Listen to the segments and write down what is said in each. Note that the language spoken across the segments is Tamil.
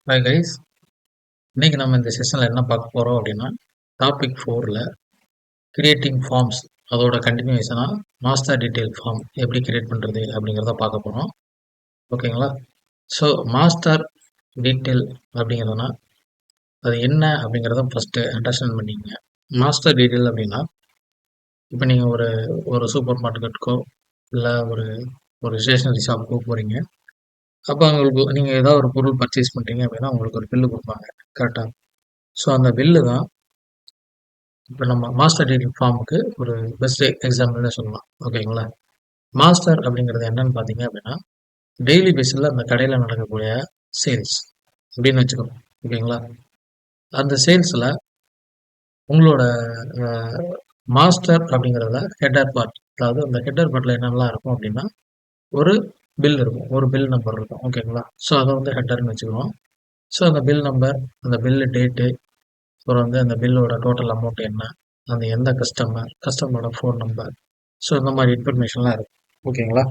ஹாய் கைஸ், இன்னைக்கு நம்ம இந்த செஷனில் என்ன பார்க்க போகிறோம் அப்படின்னா டாபிக் 4ல் கிரியேட்டிங் ஃபார்ம்ஸ் அதோட கண்டினியூஷனாக மாஸ்டர் டீட்டெயில் ஃபார்ம் எப்படி கிரியேட் பண்ணுறது அப்படிங்கிறத பார்க்க போகிறோம். ஓகேங்களா? ஸோ மாஸ்டர் டீட்டெயில் அப்படிங்கிறதுனா அது என்ன அப்படிங்கிறத ஃபஸ்ட்டு அண்டர்ஸ்டாண்ட் பண்ணிக்கங்க. மாஸ்டர் டீட்டெயில் அப்படின்னா இப்போ நீங்கள் ஒரு சூப்பர் மார்க்கெட்டுக்கோ இல்லை ஒரு ஒரு ஸ்டேஷனரி ஷாப்புக்கோ போகிறீங்க. அப்போ உங்களுக்கு நீங்கள் ஏதாவது ஒரு பொருள் பர்ச்சேஸ் பண்ணுறீங்க அப்படின்னா உங்களுக்கு ஒரு பில்லு கொடுப்பாங்க. கரெக்டாக? ஸோ அந்த பில்லு தான் இப்போ நம்ம மாஸ்டர் டீட்டெயில் ஃபார்முக்கு ஒரு பெஸ்ட் எக்ஸாம்பிள்னு சொல்லலாம். ஓகேங்களா? மாஸ்டர் அப்படிங்கிறது என்னன்னு பார்த்தீங்க அப்படின்னா டெய்லி பேஸில் அந்த கடையில் நடக்கக்கூடிய சேல்ஸ் அப்படின்னு வச்சுக்கோங்க. ஓகேங்களா? அந்த சேல்ஸில் உங்களோட மாஸ்டர் அப்படிங்கிறதுல ஹெட்டர் பார்ட், அதாவது அந்த ஹெட்டர் பார்ட்டில் என்னெல்லாம் இருக்கும் அப்படின்னா ஒரு பில் இருக்கும், ஒரு பில் நம்பர் இருக்கும். ஓகேங்களா? ஸோ அதை வந்து ஹெட்டர்னு வச்சுக்குவோம். ஸோ அந்த பில் நம்பர், அந்த பில்லு டேட்டு, அப்புறம் வந்து அந்த பில்லோட டோட்டல் அமௌண்ட் என்ன, அந்த எந்த கஸ்டமரோட ஃபோன் நம்பர், ஸோ இந்த மாதிரி இன்ஃபர்மேஷன்லாம் இருக்கும். ஓகேங்களா?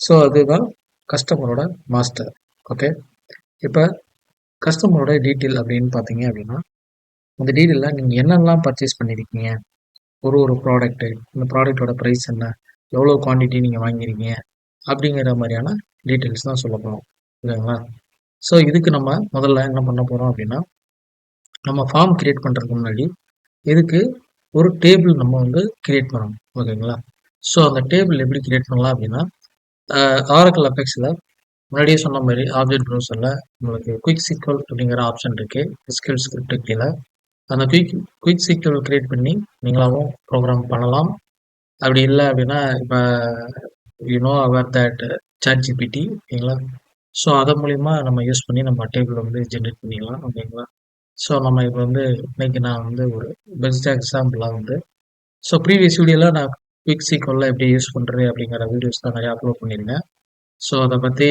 ஸோ அதுதான் கஸ்டமரோட மாஸ்டர். ஓகே, இப்போ கஸ்டமரோட டீட்டெயில் அப்படின்னு பார்த்தீங்க அப்படின்னா அந்த டீட்டெயிலில் நீங்கள் என்னென்னலாம் பர்ச்சேஸ் பண்ணியிருக்கீங்க, ஒரு ப்ராடக்ட்டு, இந்த ப்ராடக்ட்டோட ப்ரைஸ் என்ன, எவ்வளோ குவான்டிட்டி நீங்கள் வாங்கியிருக்கீங்க அப்படிங்கிற மாதிரியான டீட்டெயில்ஸ் தான் சொல்ல போகிறோம். ஓகேங்களா? ஸோ இதுக்கு நம்ம முதல்ல என்ன பண்ண போகிறோம் அப்படின்னா நம்ம ஃபார்ம் கிரியேட் பண்ணுறதுக்கு முன்னாடி இதுக்கு ஒரு டேபிள் நம்ம வந்து கிரியேட் பண்ணணும். ஓகேங்களா? ஸோ அந்த டேபிள் எப்படி கிரியேட் பண்ணலாம் அப்படின்னா ஆரக்கிள் அபெக்ஸில் முன்னாடியே சொன்ன மாதிரி ஆப்ஜெக்ட் ப்ரௌசரில் உங்களுக்கு குயிக் சீக்வல் அப்படிங்கிற ஆப்ஷன் இருக்குது. எஸ்கியூஎல் ஸ்கிரிப்ட் கீழே அந்த குயிக் சீக்வல் கிரியேட் பண்ணி நீங்களாகவும் ப்ரோக்ராம் பண்ணலாம். அப்படி இல்லை அப்படின்னா இப்போ அவர் தட் சாட் ஜிபிடி, ஓகேங்களா? ஸோ அதன் மூலிமா நம்ம யூஸ் பண்ணி நம்ம டேபிள் வந்து ஜென்ரேட் பண்ணிக்கலாம். ஓகேங்களா? ஸோ நம்ம இப்போ வந்து இன்னைக்கு நான் வந்து ஒரு பெஸ்ட் எக்ஸாம்பிளாக வந்து ஸோ ப்ரீவியஸ் வீடியோவில் நான் குவிக் சீக்வலில் எப்படி யூஸ் பண்ணுறது அப்படிங்கிற வீடியோஸ் தான் நிறையா அப்லோட் பண்ணியிருக்கேன். ஸோ அதை பற்றி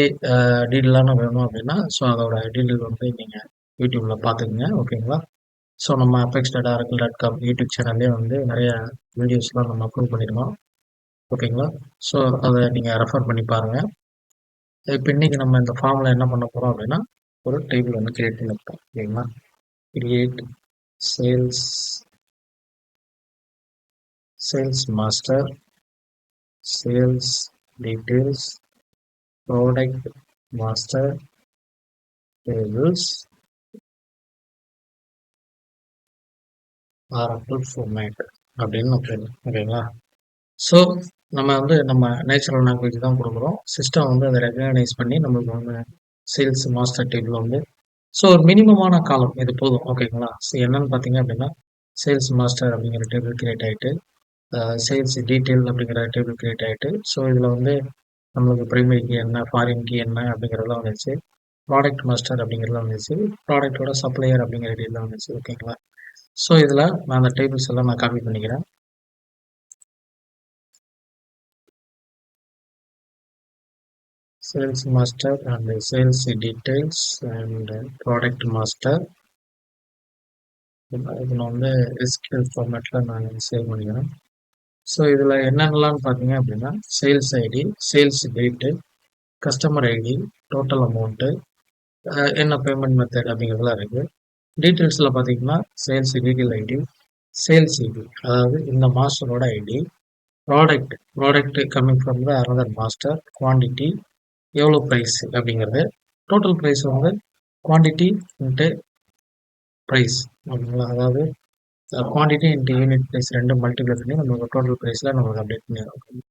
டீட்டெயிலான வேணும் அப்படின்னா ஸோ அதோட டீட்டெயில் வந்து நீங்கள் யூடியூப்பில் பார்த்துக்குங்க. ஓகேங்களா? ஸோ நம்ம apex.oracle.com யூடியூப் சேனல்லே வந்து நிறைய வீடியோஸ்லாம் நம்ம அப்லோட் பண்ணியிருக்கோம். ஓகேங்களா? ஸோ அதை நீங்கள் ரெஃபர் பண்ணி பாருங்கள். இப்போ இன்றைக்கி நம்ம இந்த ஃபார்மில் என்ன பண்ண போகிறோம் அப்படின்னா ஒரு டேபிள் வந்து கிரியேட் பண்ணியிருக்கோம். ஓகேங்களா? Create sales master, sales details, product master, tables, Oracle format அப்படின்னு ஓகேங்களா? ஸோ நம்ம வந்து நம்ம நேச்சுரல் லாங்குவேஜ் தான் கொடுக்குறோம். சிஸ்டம் வந்து அதை ரெகனைஸ் பண்ணி நம்மளுக்கு வந்து சேல்ஸ் மாஸ்டர் டேபிள் வந்து ஸோ ஒரு மினிமமான காலம் இது போதும். ஓகேங்களா? ஸோ என்னன்னு பார்த்தீங்க அப்படின்னா சேல்ஸ் மாஸ்டர் அப்படிங்கிற டேபிள் கிரியேட் ஆகிட்டு, சேல்ஸ் டீட்டெயில் அப்படிங்கிற டேபிள் கிரியேட் ஆகிட்டு, ஸோ இதில் வந்து நம்மளுக்கு பிரைமரி கீ என்ன, ஃபாரின் கீ என்ன அப்படிங்கிறதெல்லாம் வந்துச்சு. ப்ராடக்ட் மாஸ்டர் அப்படிங்கிறதுலாம் வந்துச்சு. ப்ராடக்டோட சப்ளையர் அப்படிங்கிற டீட்டெயில் வந்துச்சு. ஓகேங்களா? ஸோ இதில் நான் அந்த டேபிள்ஸ் எல்லாம் நான் காப்பி பண்ணிக்கிறேன். Sales master and sales details and product master. இதில் வந்து எஸ்கியூஎல் ஃபார்மேட்டில் நான் சேவ் பண்ணிக்கிறேன். ஸோ இதில் என்னென்னலாம்னு பார்த்தீங்க அப்படின்னா sales ID, sales date, customer ID, total amount, என்ன பேமெண்ட் மெத்தட் அப்படிங்கிறதுலாம் இருக்குது. டீட்டெயில்ஸில் பார்த்தீங்கன்னா sales detail ID, sales ID அதாவது இந்த மாஸ்டரோட ID, product coming from the another master, quantity, எவ்வளோ ப்ரைஸ் அப்படிங்கிறது, டோட்டல் ப்ரைஸ் வந்து குவான்டிட்டி இன்ட்டு ப்ரைஸ். ஓகேங்களா? அதாவது குவான்டிட்டி இன்ட்டு யூனிட் ப்ரைஸ் ரெண்டு மல்டிப்ளை பண்ணி நம்மளுக்கு டோட்டல் ப்ரைஸில் நம்மளுக்கு அப்டேட் பண்ணிடுறோம்.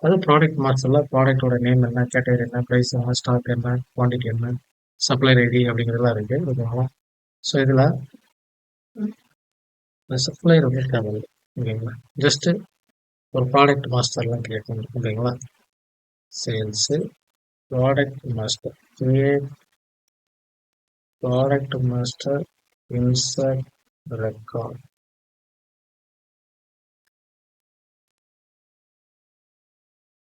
அது ப்ராடக்ட் மாஸ்டரில் ப்ராடக்டோட நேம் என்ன, கேட்டகரி என்ன, ப்ரைஸ் என்ன, ஸ்டாக் என்ன, குவான்டிட்டி என்ன, சப்ளையர் ஐடி அப்படிங்கிறதுலாம் இருக்குது. ஓகேங்களா? ஸோ இதில் சப்ளையர் வந்து தேவையில்லை. ஓகேங்களா? ஜஸ்ட்டு ஒரு ப்ராடக்ட் மாஸ்டர்லாம் கிரியேட் பண்ணுறோம். ஓகேங்களா? Sales product master, create product master, insert record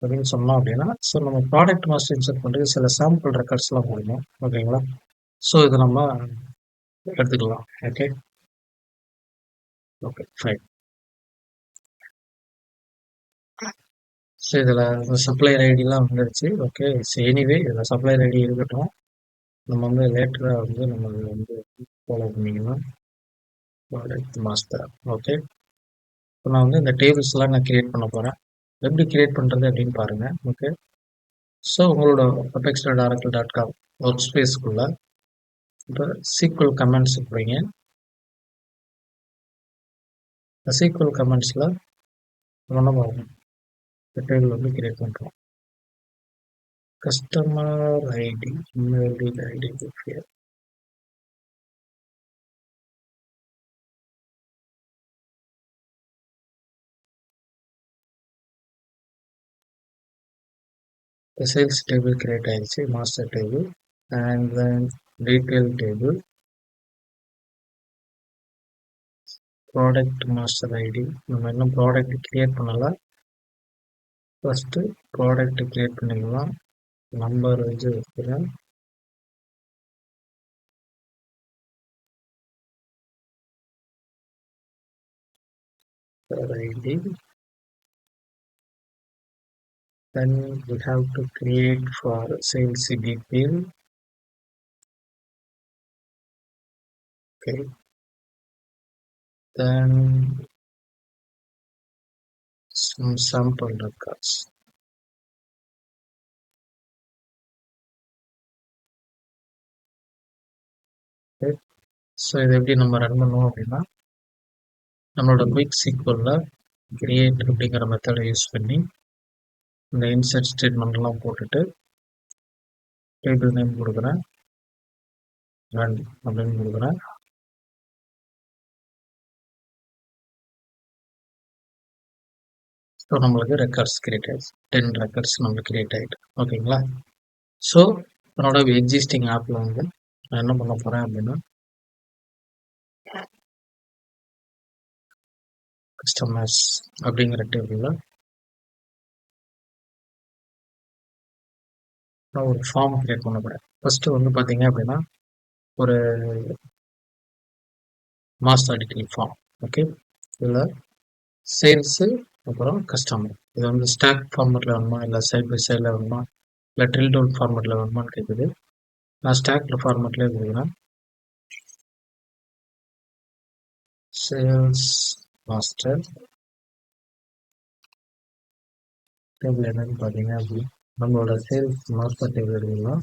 அப்படின்னு சொன்னோம் அப்படின்னா ஸோ நம்ம ப்ராடக்ட் மாஸ்டர் இன்சர்ட் பண்ணுறது சில சாம்பிள் ரெக்கார்ட்ஸ்லாம் போடணும். ஓகேங்களா? ஸோ இதை நம்ம எடுத்துக்கலாம். Okay fine. ஸோ இதில் சப்ளையர் ஐடிலாம் வந்துருச்சு. ஓகே, ஸோ எனிவே இதில் சப்ளையர் ஐடி இருக்கட்டும். நம்ம வந்து லேட்டராக வந்து நம்ம வந்து ஃபாலோ பண்ணிங்கன்னா ப்ராடக்ட் மாஸ்டர். ஓகே, இப்போ நான் வந்து இந்த டேபிள்ஸ்லாம் நான் கிரியேட் பண்ண போகிறேன். எப்படி கிரியேட் பண்ணுறது அப்படின்னு பாருங்கள். ஓகே, ஸோ உங்களோட apex.oracle.com ஒர்க் ஸ்பேஸ்க்குள்ளே இப்போ SQL கமெண்ட்ஸ் போய்ங்க. இந்த SQL கமெண்ட்ஸில் நம்ம டேபிள் வந்து கிரியேட் பண்ணுறோம். Customer ID, email ID, the sales table create ஆயிடுச்சு, master table, and then detail table, product master ID. நம்ம இன்னும் ப்ராடக்ட் கிரியேட் பண்ணல. ஃபர்ஸ்ட் ப்ராடக்ட் கிரியேட் பண்ணிக்கலாம். நம்பர் வச்சு வைக்கிறேன். ID. Then we have to create for sales detail. Okay. Then some sample records. Okay. So இதை எப்படி நம்ம ரன் பண்ணுவோம் அப்படின்னா, நம்மளோட குயிக் சீக்வலில் கிரியேட் அப்படிங்கிற மெத்தடை யூஸ் பண்ணி இந்த இன்சர்ட் ஸ்டேட்மெண்ட்லாம் போட்டுட்டு டேபிள் நேம் கொடுக்குறேன், ரன் அப்படின்னு கொடுக்குறேன். ஸோ நம்மளுக்கு ரெக்கார்ட்ஸ் கிரியேட் ஆகிடுச்சு. 10 ரெக்கார்ட்ஸ் நம்மளுக்கு கிரியேட் ஆகிட்டு. ஓகேங்களா? ஸோ என்னோட எக்ஸிஸ்டிங் ஆப்பில் வந்து நான் என்ன பண்ண போகிறேன் அப்படின்னா, கஸ்டமர்ஸ் அப்படிங்கிற டேபிளில் நான் ஒரு ஃபார்ம் கிரியேட் பண்ண போகிறேன். ஃபஸ்ட்டு வந்து பார்த்தீங்க அப்படின்னா ஒரு மாஸ்டர் டீட்டெயில் ஃபார்ம். ஓகே, இதில் சேல்ஸு அப்புறம் கஸ்டமர். இது வந்து ஸ்டாக் ஃபார்மேட்டில் வேணுமா, இல்லை சைட் பை சைடில் வேணுமா, இல்லை ட்ரில் டவுன் ஃபார்மேட்டில் வேணுமான்னு கேட்குது. நான் ஸ்டாக் ஃபார்மேட்லேயே கொடுக்குறேன். சேல்ஸ் மாஸ்டர் டேபிள் என்னன்னு பார்த்தீங்க அப்படி நம்மளோட சேல்ஸ் மாஸ்டர் டேபிள் எடுக்கலாம்.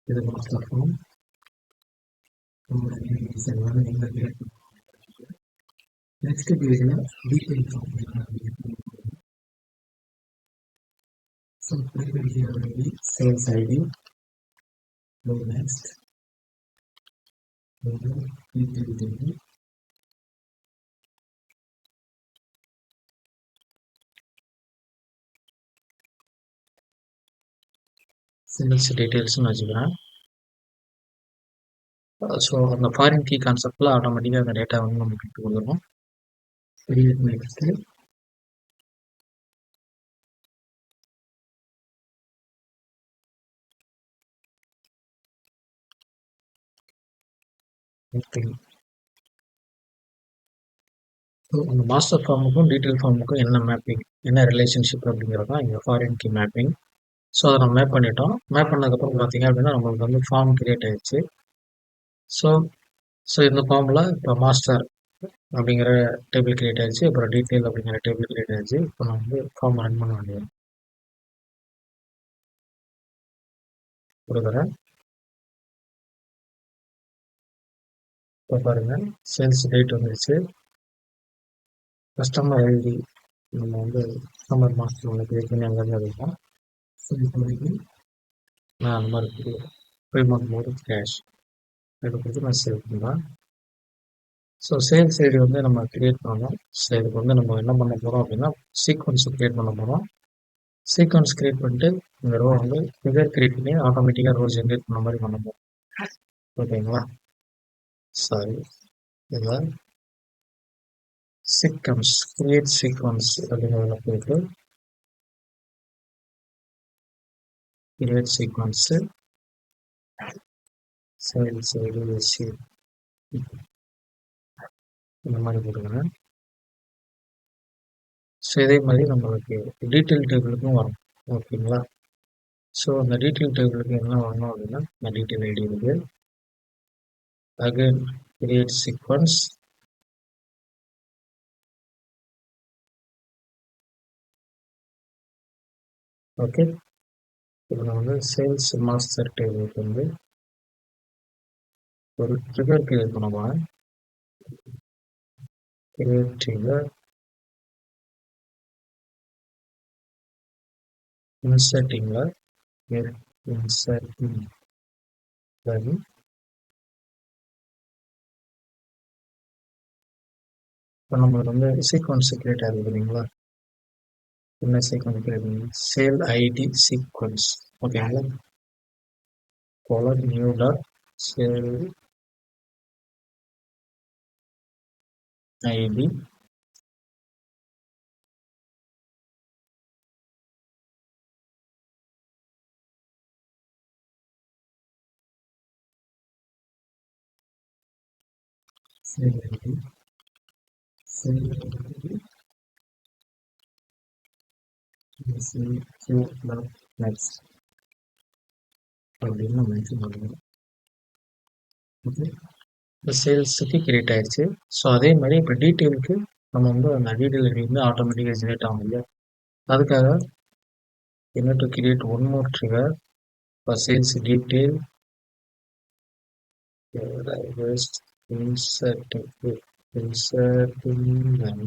இது மாஸ்டர் ஃபார்ம். நெக்ஸ்ட் பேஜில் detail form sales ID. Next detail table. Sales டீட்டெயில்ஸ்னு வச்சுக்கிறேன். ஸோ அந்த ஃபாரின் கீ கான்செப்டில் ஆட்டோமேட்டிக்காக அந்த டேட்டா வந்து நமக்கு எடுத்து கொடுத்துரும். நெக்ஸ்ட்டு ஸோ அந்த மாஸ்டர் ஃபார்முக்கும் டீட்டெயில் ஃபார்முக்கும் என்ன மேப்பிங், என்ன ரிலேஷன்ஷிப் அப்படிங்கிறது தான் இங்கே ஃபாரின் கீ மேப்பிங். ஸோ அதை நம்ம மேப் பண்ணிட்டோம். மேப் பண்ணதுக்கப்புறம் பார்த்தீங்க அப்படின்னா நம்மளுக்கு வந்து ஃபார்ம் கிரியேட் ஆயிடுச்சு. ஸோ இந்த ஃபார்மில் இப்போ மாஸ்டர் அப்படிங்கிற டேபிள் கிரியேட் ஆயிடுச்சு, அப்புறம் டீட்டெயில் அப்படிங்கிற டேபிள் கிரியேட் ஆயிடுச்சு. இப்போ நான் வந்து ஃபார்ம் ரன் பண்ண வேண்டியது கொடுக்குறேன். இப்போ பாருங்கள், சேல்ஸ் டேட் வந்துடுச்சு. கஸ்டமர் ஐடி நம்ம வந்து கஸ்டமர் மாஸ்டர் ஒன்று கிரியேட் பண்ணி அங்கே இருக்கும். ஸோ இப்போதைக்கு நான் அந்த மாதிரி பேமெண்ட் மோடு கேஷ் இதை கொடுத்து நான் சேவ் பண்ணுறேன். ஸோ சேல்ஸ் ஐடி வந்து நம்ம கிரியேட் பண்ணணும். ஸோ இதுக்கு வந்து நம்ம என்ன பண்ண போகிறோம் அப்படின்னா சீக்வன்ஸ் கிரியேட் பண்ண போகிறோம். சீக்வன்ஸ் கிரியேட் பண்ணிட்டு இந்த ரோ வந்து ஃபிகர் கிரியேட் பண்ணி ஆட்டோமேட்டிக்காக ரோ ஜென்ரேட் பண்ண மாதிரி பண்ண போகிறோம். ஓகேங்களா? சாரி, இதில் சீக்வன்ஸ் கிரியேட் சீக்வன்ஸ் அப்படிங்கிறத போயிட்டு create sequence sales ID SC இந்த மாதிரி போட்டுக்கிறேன். ஸோ இதே மாதிரி நம்மளுக்கு டீட்டெயில் டேபிளுக்கும் வரும். ஓகேங்களா? ஸோ அந்த டீட்டெயில் டேபிளுக்கு என்ன வரணும் அப்படின்னா இந்த டீட்டெயில் ஐடி இருக்கு. Again create sequence. ஓகே, இப்போ நான் வந்து சேல்ஸ் மாஸ்டர் டேபிளுக்கு வந்து ஒரு ட்ரிகர் கிரியேட் பண்ண போகிறேன். கிரியேட் ட்ரிகர், இன்சர்ட்டிங்கில் இன்சர்ட்டிங் தென் இப்போ நம்மளுக்கு வந்து சீக்வன்ஸ் கிரியேட் ஆகுது இல்லைங்களா? என்ன சீக்வன்ஸ் கிரியேட் பண்ணி சேல் ஐடி சீக்வன்ஸ். ஓகேங்களா? Colon new dot sale ID sale ID sale ID next அப்படின்னு மென்ஷன் பண்ணுவோம். ஓகே, இப்போ சேல்ஸுக்கு கிரியேட் ஆயிடுச்சு. ஸோ அதே மாதிரி இப்போ டீட்டெயிலுக்கு நம்ம வந்து அந்த டீட்டெயில் வந்து ஆட்டோமேட்டிக்காக ஜெனரேட் ஆகும் இல்லையா? அதுக்காக என்ன to create one more trigger for sales detail inserting and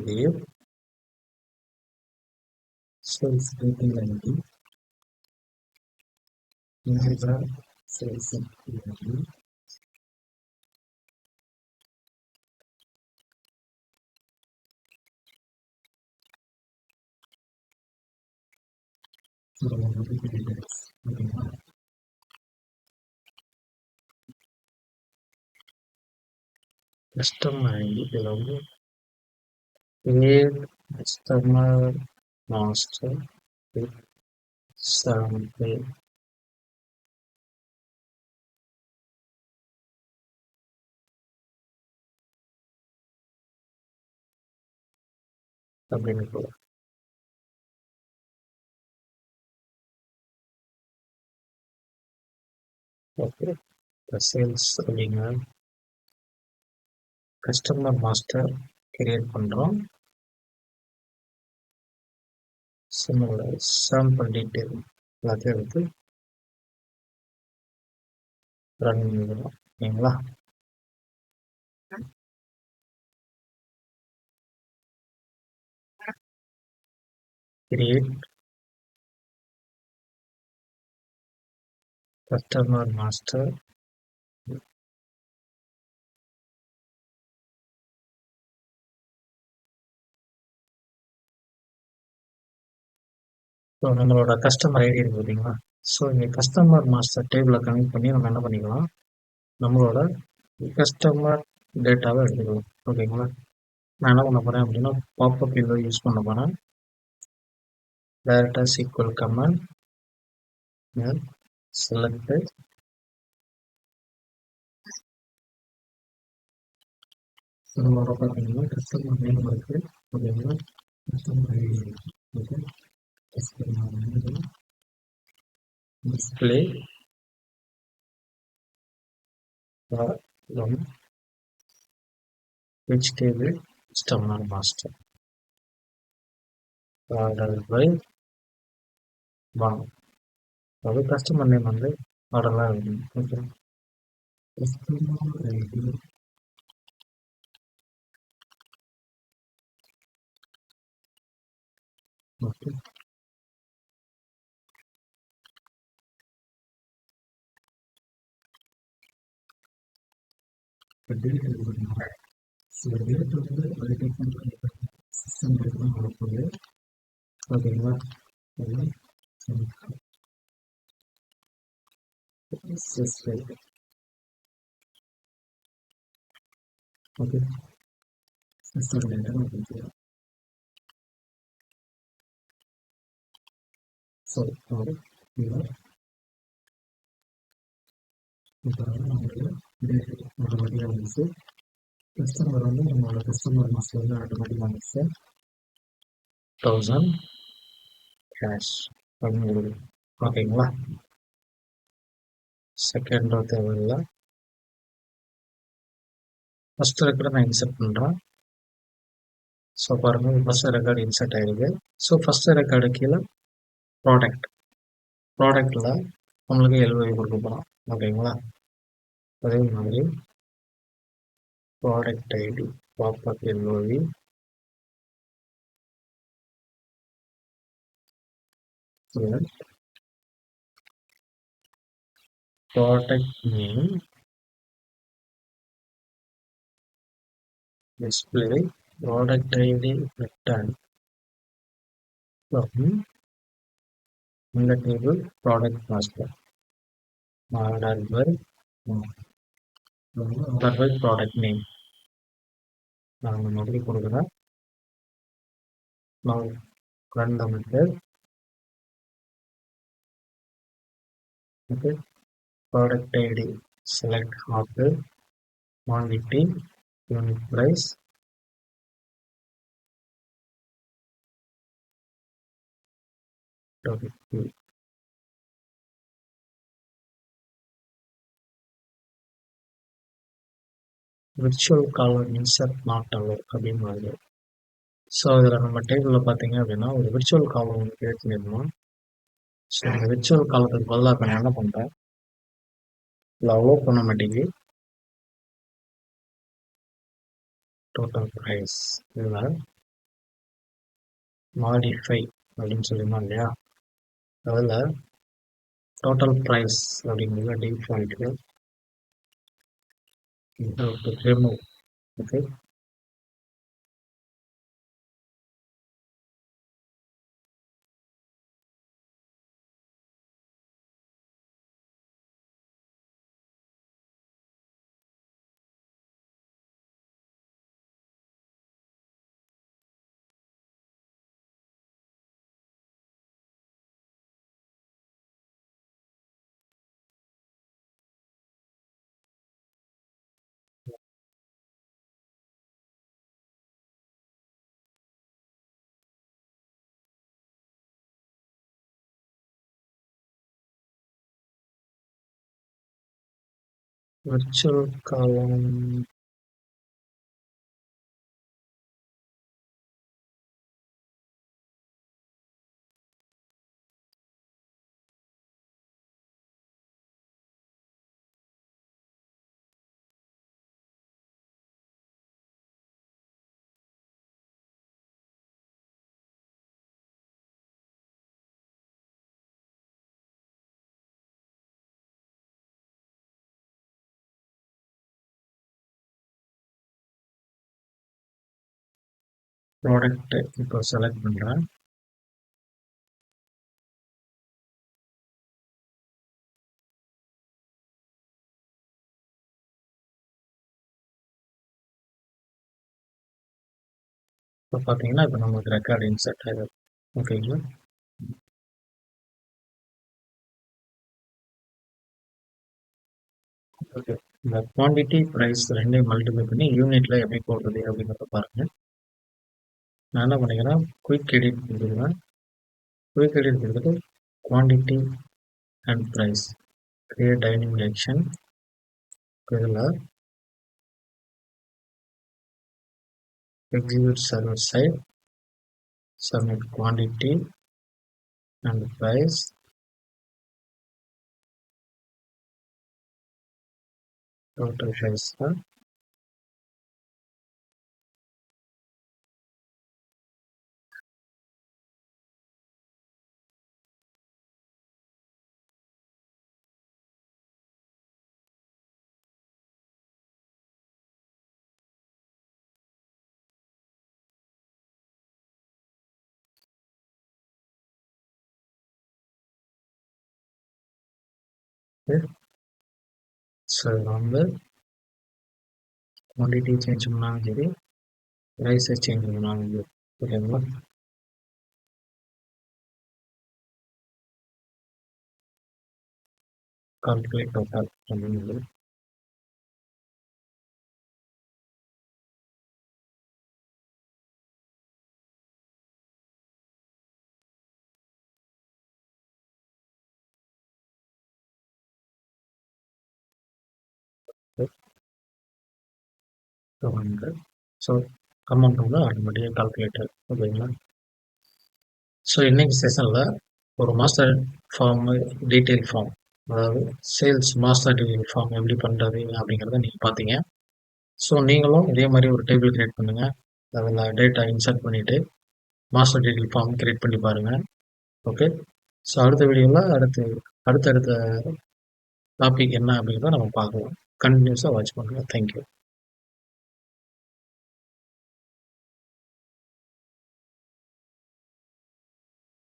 leave sales detail ID user sales ID customer ID இதில் வந்து create customer master with sample அப்படின்னு போகலாம். ஓகே, இப்போ சேல்ஸ் அப்படிங்கிற கஸ்டமர் மாஸ்டர் கிரியேட் பண்ணுறோம். சிமிலர் சாம்பிள் டீட்டெயில் எல்லாத்தையும் எடுத்து ரன் பண்ணிடுறோம். ஓகேங்களா? கிரியேட் கஸ்டமர் மாஸ்டர் ஸோ நம்மளோட கஸ்டமர் ஐடி இருக்கு பார்த்தீங்களா? ஸோ இங்கே கஸ்டமர் மாஸ்டர் டேபிளை கனெக்ட் பண்ணி நம்ம என்ன பண்ணிக்கலாம், நம்மளோட கஸ்டமர் டேட்டாவை எடுத்துக்கலாம். ஓகேங்களா? நான் என்ன பண்ண போகிறேன் அப்படின்னா பாப்அப் விண்டோ யூஸ் பண்ண போகிறேன். டேரக்டாக சீக்வல் கமெண்ட் செலக்ட் நம்மளோட பார்த்தீங்கன்னா கஸ்டமர் நேம் இருக்குது. ஓகேங்களா? கஸ்டமர் ஐடி இருக்குது. Okay, customer name display which table customer master order by one. அதாவது கஸ்டமர் நேம் வந்து ஆர்டர்லாம் இருக்கணும். Okay, customer ID okay, date எடுக்கணும். சில டேட் வந்து ஒரு டிஃப்ரெண்ட் சிஸ்டம் தான் வரப்போகுது. ஓகேங்களா? ஓகே, சிஸ்டம் டேட்டா கொடுத்துருவோம். ஸோ இப்போ வந்து நம்மளுக்கு டேட் ஆட்டோமேட்டிக்காக வந்துச்சு. கஸ்டமர் வந்து நம்மளோட கஸ்டமர் மாஸ்டர் வந்து ஆட்டோமேட்டிக்காக வந்துச்சு 1000 கேஷ். அப்படின்னு கொடுக்கும். ஓகேங்களா? செகண்ட் ரோ தேவையில்லை. ஃபர்ஸ்ட் ரெக்கார்டை நான் இன்சர்ட் பண்ணுறேன். ஸோ பாருங்கள், ஃபர்ஸ்ட் ரெக்கார்டு இன்சர்ட் ஆயிருக்கு. ஸோ ஃபர்ஸ்ட் ரெக்கார்டு கீழே ப்ராடக்ட் ப்ராடக்டில் நம்மளுக்கு எல்ஓவி கொடுக்க போகிறோம். ஓகேங்களா? அதே மாதிரி product ID popup LOV product name display product ID return from in the table product master order by product name. நான் இந்த மாதிரி கொடுக்குறேன். Now run the method. Okay, product ID select after quantity unit price virtual column insert not allowed அப்படின்னு வருது. ஸோ இதில் நம்ம டேபிளில் பார்த்தீங்க அப்படின்னா ஒரு விர்ச்சுவல் காலம் ஒன்று கிரியேட் பண்ணிடணும். ஸோ இந்த விர்ச்சுவல் காலத்துக்கு பதிலாக இப்போ நான் என்ன பண்ணுறேன், இதில் அலோவ் பண்ண மாட்டேங்குது. டோட்டல் ப்ரைஸ் இதில் மாடிஃபை அப்படின்னு சொல்லியிருந்தோம் இல்லையா, அதில் டோட்டல் ப்ரைஸ் அப்படிங்கிறது டிஃபால்ட்டு ரிமூவ். ஓகே, விர்ச்சுவல் காலம் ப்ராடக்ட் இப்போ செலக்ட் பண்ணுறேன். இப்போ பார்த்தீங்கன்னா இப்போ நமக்கு ரெக்கார்டு இன்சர்ட் ஆகிடும். ஓகேங்களா? ஓகே, இந்த குவான்டிட்டி ப்ரைஸ் ரெண்டையும் மல்டிப்ளை பண்ணி யூனிட்டில் எப்படி போடுறது அப்படிங்கிறத பாருங்கள். நான் என்ன பண்ணிக்கிறேன், குயிக் எடிட் கொடுத்துருவேன். குயிக் எடிட் கொடுத்துட்டு quantity and price create dynamic action. இதில் execute server side, submit quantity and price, total price. Okay, so வந்து quantity change பண்ணாலும் சரி, price change பண்ணாலும் சரி, ஓகேங்களா? calculate total அப்படிங்கிறது 200. ஸோ அமௌண்ட் வந்து ஆட்டோமேட்டிக்காக கால்குலேட்டர். ஓகேங்களா? ஸோ இன்னைக்கு செஷனில் ஒரு மாஸ்டர் ஃபார்ம் டீட்டெயில் ஃபார்ம், அதாவது சேல்ஸ் மாஸ்டர் டீட்டெயில் ஃபார்ம் எப்படி பண்ணுறது அப்படிங்கிறத நீங்கள் பார்த்தீங்க. ஸோ நீங்களும் இதே மாதிரி ஒரு டேபிள் கிரியேட் பண்ணுங்கள். அதில் டேட்டா இன்சர்ட் பண்ணிவிட்டு மாஸ்டர் டீட்டெயில் ஃபார்ம் கிரியேட் பண்ணி பாருங்கள். ஓகே. ஸோ அடுத்த வீடியோவில் அடுத்தடுத்த டாபிக் என்ன அப்படிங்கிறத நம்ம பார்க்கலாம். கண்டினியூஸாக வாட்ச் பண்ணுங்கள். தேங்க்யூ.